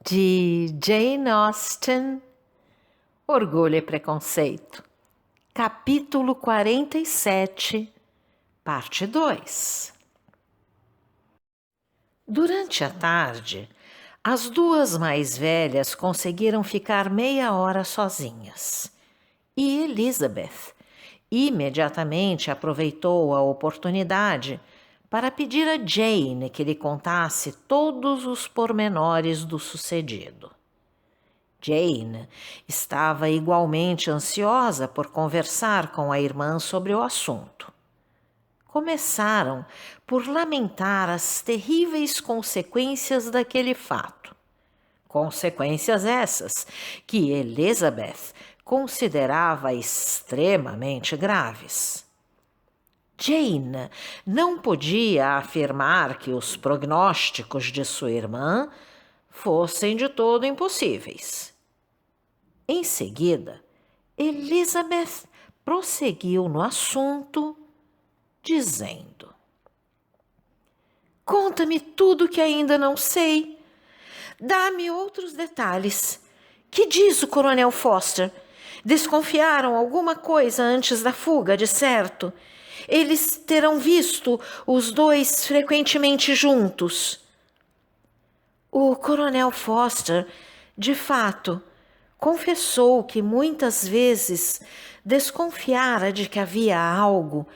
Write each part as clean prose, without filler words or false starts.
de Jane Austen, Orgulho e Preconceito, capítulo 47, parte 2. Durante a tarde, as duas mais velhas conseguiram ficar meia hora sozinhas e Elizabeth imediatamente aproveitou a oportunidade para pedir a Jane que lhe contasse todos os pormenores do sucedido. Jane estava igualmente ansiosa por conversar com a irmã sobre o assunto. Começaram por lamentar as terríveis consequências daquele fato. Consequências essas que Elizabeth considerava extremamente graves. Jane não podia afirmar que os prognósticos de sua irmã fossem de todo impossíveis. Em seguida, Elizabeth prosseguiu no assunto, dizendo: "Conta-me tudo que ainda não sei. Dá-me outros detalhes. Que diz o Coronel Foster? Desconfiaram alguma coisa antes da fuga, de certo? Eles terão visto os dois frequentemente juntos." O Coronel Foster, de fato, confessou que muitas vezes desconfiara de que havia algo,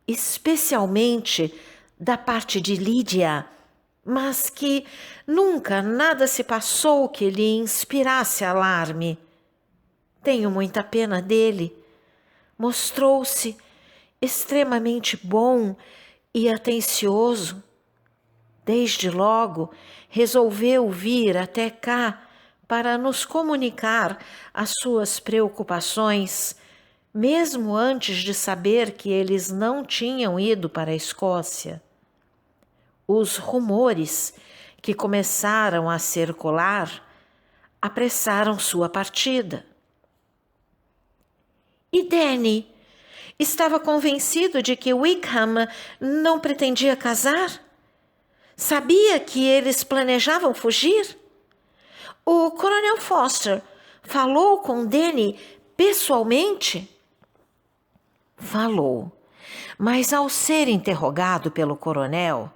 especialmente da parte de Lydia, mas que nunca nada se passou que lhe inspirasse alarme. Tenho muita pena dele. Mostrou-se extremamente bom e atencioso. Desde logo resolveu vir até cá para nos comunicar as suas preocupações, mesmo antes de saber que eles não tinham ido para a Escócia. Os rumores que começaram a circular apressaram sua partida. E Danny estava convencido de que Wickham não pretendia casar? Sabia que eles planejavam fugir? O Coronel Foster falou com Danny pessoalmente? Falou, mas ao ser interrogado pelo coronel,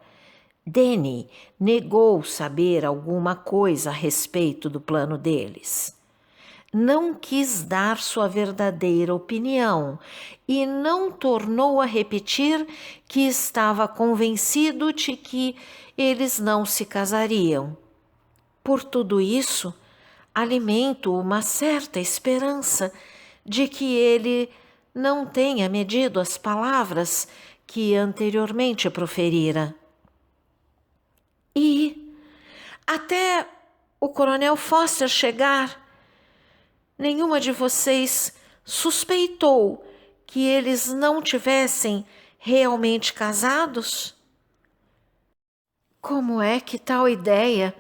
Danny negou saber alguma coisa a respeito do plano deles. Não quis dar sua verdadeira opinião e não tornou a repetir que estava convencido de que eles não se casariam. Por tudo isso, alimento uma certa esperança de que ele não tenha medido as palavras que anteriormente proferira. E, até o Coronel Foster chegar, nenhuma de vocês suspeitou que eles não tivessem realmente casados? Como é que tal ideia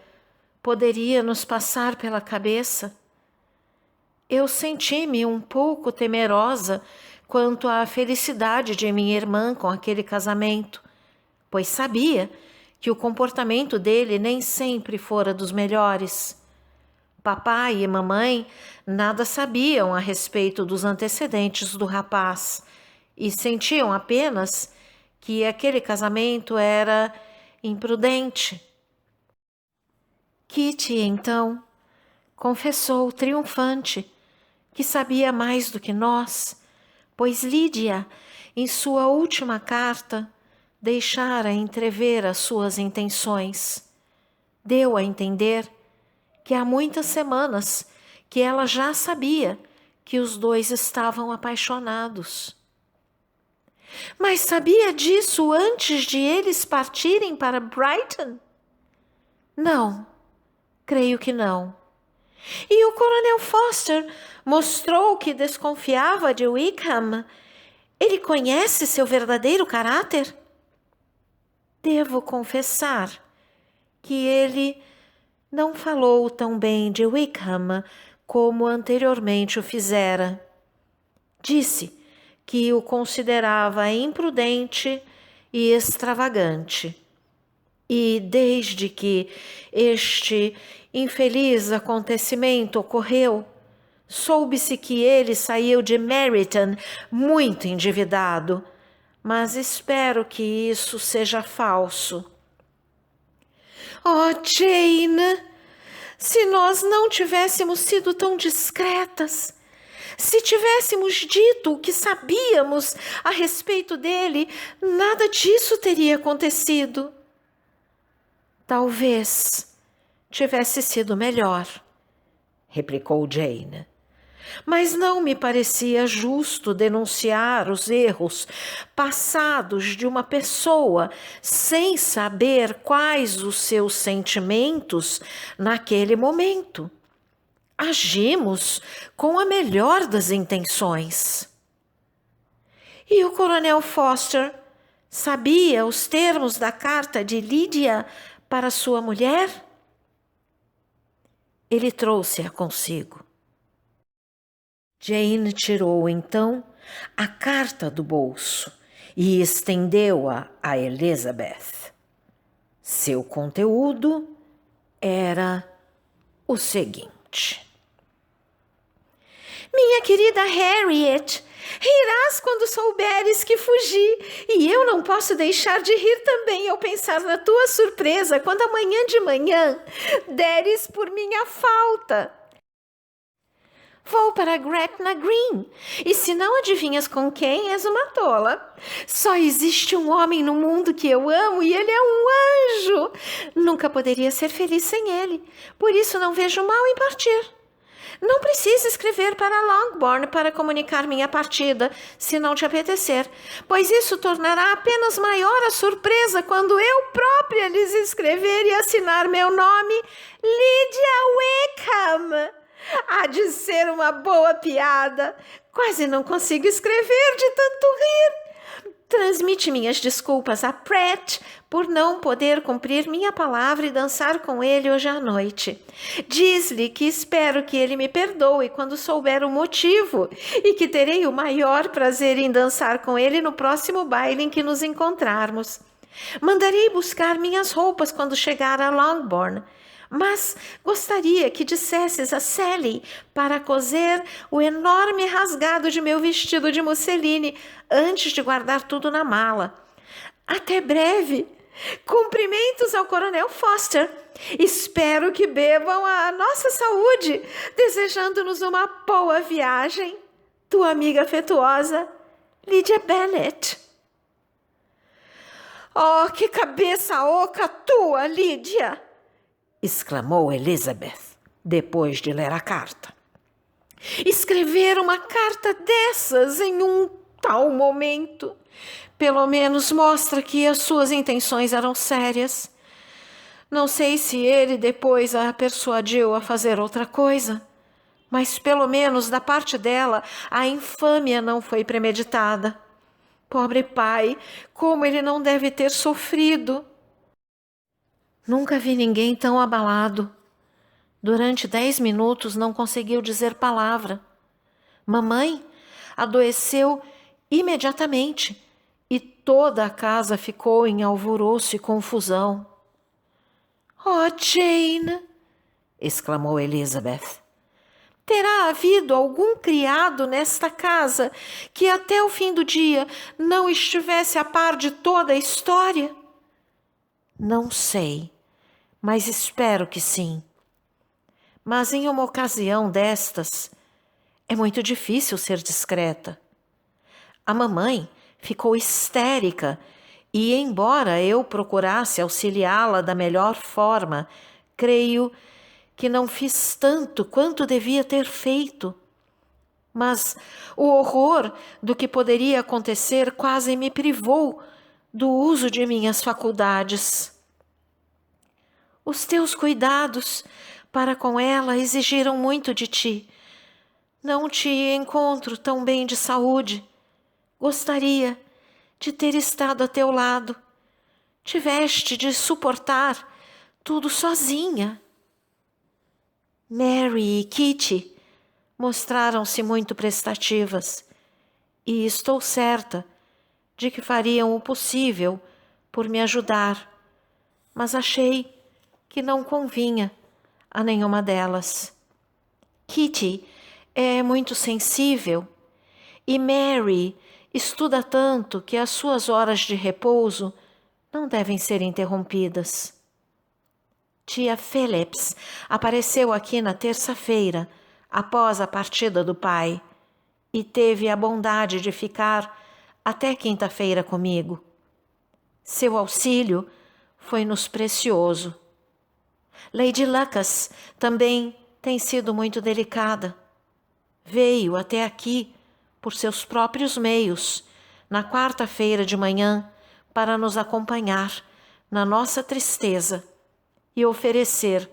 poderia nos passar pela cabeça? Eu senti-me um pouco temerosa quanto à felicidade de minha irmã com aquele casamento, pois sabia que o comportamento dele nem sempre fora dos melhores. Papai e mamãe nada sabiam a respeito dos antecedentes do rapaz e sentiam apenas que aquele casamento era imprudente. Kitty, então, confessou triunfante que sabia mais do que nós, pois Lydia, em sua última carta, deixara entrever as suas intenções. Deu a entender que há muitas semanas que ela já sabia que os dois estavam apaixonados. Mas sabia disso antes de eles partirem para Brighton? Não, creio que não. E o Coronel Foster mostrou que desconfiava de Wickham. Ele conhece seu verdadeiro caráter? Devo confessar que ele não falou tão bem de Wickham como anteriormente o fizera. Disse que o considerava imprudente e extravagante. E desde que este infeliz acontecimento ocorreu, soube-se que ele saiu de Meryton muito endividado, mas espero que isso seja falso. Oh, Jane, se nós não tivéssemos sido tão discretas, se tivéssemos dito o que sabíamos a respeito dele, nada disso teria acontecido. Talvez tivesse sido melhor, replicou Jane. Mas não me parecia justo denunciar os erros passados de uma pessoa sem saber quais os seus sentimentos naquele momento. Agimos com a melhor das intenções. E o Coronel Foster sabia os termos da carta de Lydia para sua mulher? Ele trouxe-a consigo. Jane tirou então a carta do bolso e estendeu-a a Elizabeth. Seu conteúdo era o seguinte: Minha querida Harriet, rirás quando souberes que fugi, e eu não posso deixar de rir também ao pensar na tua surpresa quando amanhã de manhã deres por minha falta. Vou para Gretna Green, e se não adivinhas com quem, és uma tola. Só existe um homem no mundo que eu amo e ele é um anjo. Nunca poderia ser feliz sem ele, por isso não vejo mal em partir. Não precisa escrever para Longbourn para comunicar minha partida, se não te apetecer, pois isso tornará apenas maior a surpresa quando eu própria lhes escrever e assinar meu nome, Lydia Wickham. Há de ser uma boa piada. Quase não consigo escrever de tanto rir. Transmite minhas desculpas a Pratt por não poder cumprir minha palavra e dançar com ele hoje à noite. Diz-lhe que espero que ele me perdoe quando souber o motivo e que terei o maior prazer em dançar com ele no próximo baile em que nos encontrarmos. Mandarei buscar minhas roupas quando chegar a Longbourn. Mas gostaria que dissesses a Sally para coser o enorme rasgado de meu vestido de musseline antes de guardar tudo na mala. Até breve. Cumprimentos ao Coronel Foster. Espero que bebam a nossa saúde, desejando-nos uma boa viagem. Tua amiga afetuosa, Lydia Bennet. Oh, que cabeça oca tua, Lydia! Exclamou Elizabeth, depois de ler a carta. Escrever uma carta dessas em um tal momento, pelo menos mostra que as suas intenções eram sérias. Não sei se ele depois a persuadiu a fazer outra coisa, mas pelo menos da parte dela a infâmia não foi premeditada. Pobre pai, como ele não deve ter sofrido! Nunca vi ninguém tão abalado. Durante 10 minutos não conseguiu dizer palavra. Mamãe adoeceu imediatamente e toda a casa ficou em alvoroço e confusão. Oh, Jane! Exclamou Elizabeth. Terá havido algum criado nesta casa que até o fim do dia não estivesse a par de toda a história? Não sei, mas espero que sim. Mas em uma ocasião destas, é muito difícil ser discreta. A mamãe ficou histérica e, embora eu procurasse auxiliá-la da melhor forma, creio que não fiz tanto quanto devia ter feito. Mas o horror do que poderia acontecer quase me privou do uso de minhas faculdades. Os teus cuidados para com ela exigiram muito de ti. Não te encontro tão bem de saúde. Gostaria de ter estado a teu lado. Tiveste de suportar tudo sozinha. Mary e Kitty mostraram-se muito prestativas e estou certa de que fariam o possível por me ajudar. mas achei que não convinha a nenhuma delas. Kitty é muito sensível e Mary estuda tanto que as suas horas de repouso não devem ser interrompidas. Tia Phillips apareceu aqui na terça-feira, após a partida do pai, e teve a bondade de ficar até quinta-feira comigo. Seu auxílio foi-nos precioso. Lady Lucas também tem sido muito delicada. Veio até aqui por seus próprios meios, na quarta-feira de manhã, para nos acompanhar na nossa tristeza e oferecer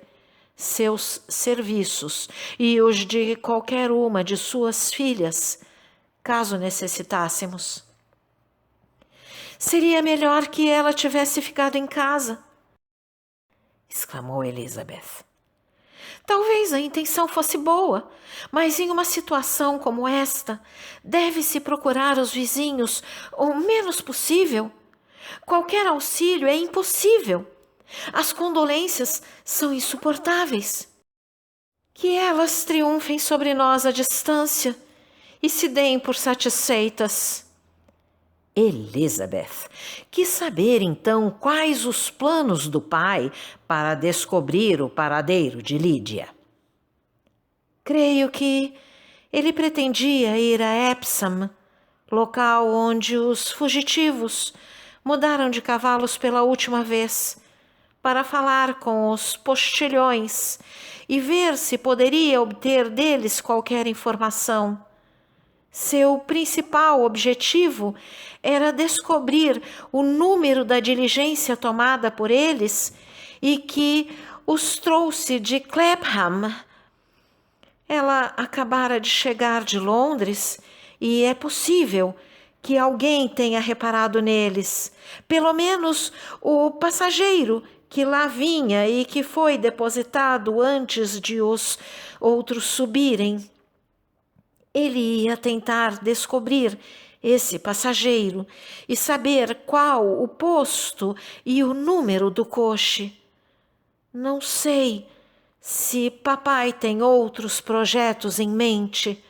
seus serviços e os de qualquer uma de suas filhas, caso necessitássemos. Seria melhor que ela tivesse ficado em casa, exclamou Elizabeth. Talvez a intenção fosse boa, mas em uma situação como esta, deve-se procurar os vizinhos o menos possível. Qualquer auxílio é impossível. As condolências são insuportáveis. Que elas triunfem sobre nós à distância e se deem por satisfeitas. Elizabeth quis saber então quais os planos do pai para descobrir o paradeiro de Lídia. Creio que ele pretendia ir a Epsom, local onde os fugitivos mudaram de cavalos pela última vez, para falar com os postilhões e ver se poderia obter deles qualquer informação. Seu principal objetivo era descobrir o número da diligência tomada por eles e que os trouxe de Clapham. Ela acabara de chegar de Londres e é possível que alguém tenha reparado neles, pelo menos o passageiro que lá vinha e que foi depositado antes de os outros subirem. Ele ia tentar descobrir esse passageiro e saber qual o posto e o número do coche. Não sei se papai tem outros projetos em mente.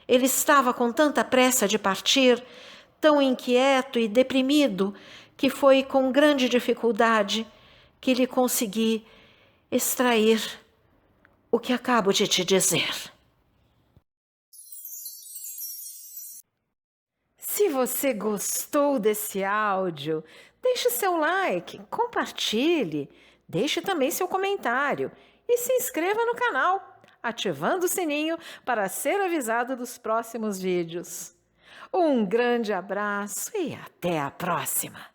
Ele estava com tanta pressa de partir, tão inquieto e deprimido, que foi com grande dificuldade que lhe consegui extrair o que acabo de te dizer. Se você gostou desse áudio, deixe seu like, compartilhe, deixe também seu comentário e se inscreva no canal, ativando o sininho para ser avisado dos próximos vídeos. Um grande abraço e até a próxima!